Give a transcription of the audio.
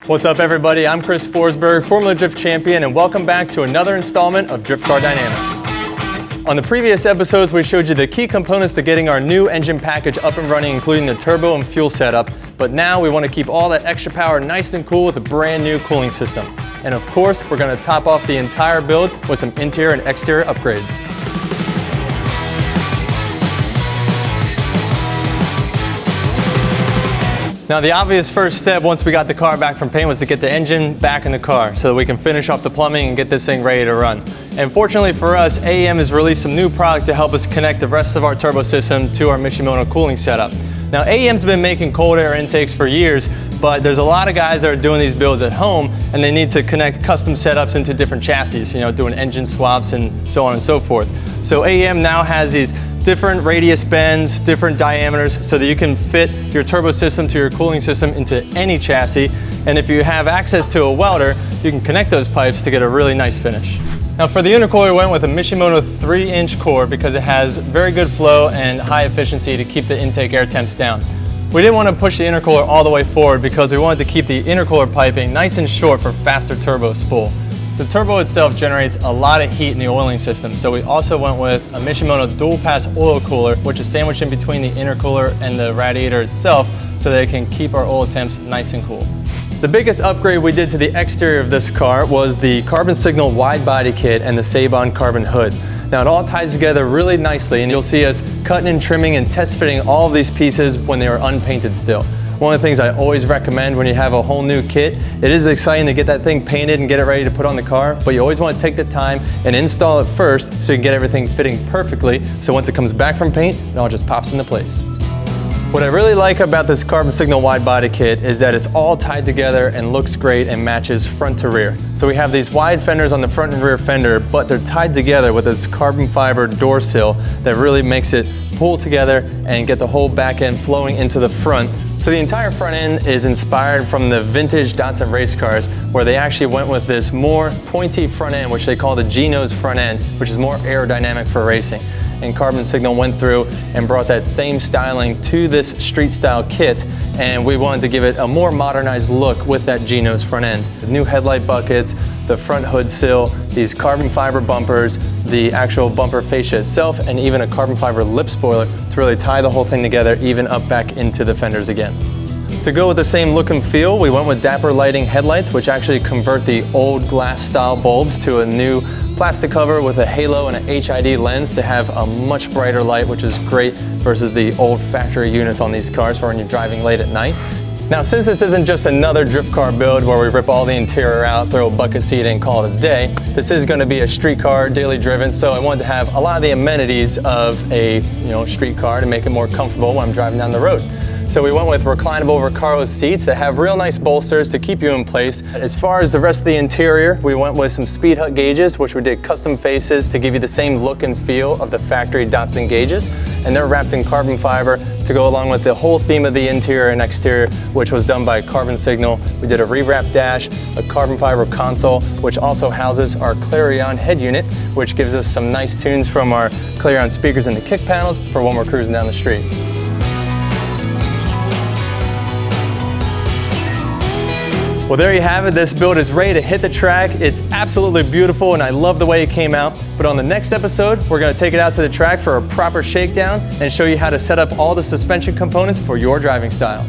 What's up everybody, I'm Chris Forsberg, Formula Drift Champion, and welcome back to another installment of Drift Car Dynamics. On the previous episodes, we showed you the key components to getting our new engine package up and running, including the turbo and fuel setup. But now we want to keep all that extra power nice and cool with a brand new cooling system. And of course, we're going to top off the entire build with some interior and exterior upgrades. Now the obvious first step once we got the car back from paint was to get the engine back in the car so that we can finish off the plumbing and get this thing ready to run. And fortunately for us, AEM has released some new product to help us connect the rest of our turbo system to our Mishimoto cooling setup. Now AEM's been making cold air intakes for years, but there's a lot of guys that are doing these builds at home and they need to connect custom setups into different chassis, doing engine swaps and so on and so forth. So AEM now has these different radius bends, different diameters, so that you can fit your turbo system to your cooling system into any chassis. And if you have access to a welder, you can connect those pipes to get a really nice finish. Now for the intercooler, we went with a Mishimoto 3-inch core because it has very good flow and high efficiency to keep the intake air temps down. We didn't want to push the intercooler all the way forward because we wanted to keep the intercooler piping nice and short for faster turbo spool. The turbo itself generates a lot of heat in the oiling system, so we also went with a Mishimoto dual pass oil cooler, which is sandwiched in between the intercooler and the radiator itself so that it can keep our oil temps nice and cool. The biggest upgrade we did to the exterior of this car was the Carbon Signal wide body kit and the Sabon carbon hood. Now it all ties together really nicely and you'll see us cutting and trimming and test fitting all of these pieces when they are unpainted still. One of the things I always recommend when you have a whole new kit, it is exciting to get that thing painted and get it ready to put on the car, but you always want to take the time and install it first so you can get everything fitting perfectly, so once it comes back from paint, it all just pops into place. What I really like about this Carbon Signal wide body kit is that it's all tied together and looks great and matches front to rear. So we have these wide fenders on the front and rear fender, but they're tied together with this carbon fiber door sill that really makes it pull together and get the whole back end flowing into the front. So the entire front end is inspired from the vintage Datsun race cars, where they actually went with this more pointy front end, which they call the G-nose front end, which is more aerodynamic for racing. And Carbon Signal went through and brought that same styling to this street style kit, and we wanted to give it a more modernized look with that G-nose front end. The new headlight buckets, the front hood sill, these carbon fiber bumpers, the actual bumper fascia itself, and even a carbon fiber lip spoiler to really tie the whole thing together, even up back into the fenders again. To go with the same look and feel, we went with Dapper lighting headlights, which actually convert the old glass style bulbs to a new plastic cover with a halo and an HID lens to have a much brighter light, which is great versus the old factory units on these cars for when you're driving late at night. Now, since this isn't just another drift car build where we rip all the interior out, throw a bucket seat in, and call it a day, this is going to be a street car, daily driven, so I wanted to have a lot of the amenities of a street car to make it more comfortable when I'm driving down the road. So we went with reclinable Recaro seats that have real nice bolsters to keep you in place. As far as the rest of the interior, we went with some speed hut gauges, which we did custom faces to give you the same look and feel of the factory Datsun gauges. And they're wrapped in carbon fiber to go along with the whole theme of the interior and exterior, which was done by Carbon Signal. We did a rewrapped dash, a carbon fiber console, which also houses our Clarion head unit, which gives us some nice tunes from our Clarion speakers in the kick panels for when we're cruising down the street. Well, there you have it. This build is ready to hit the track. It's absolutely beautiful and I love the way it came out. But on the next episode, we're going to take it out to the track for a proper shakedown and show you how to set up all the suspension components for your driving style.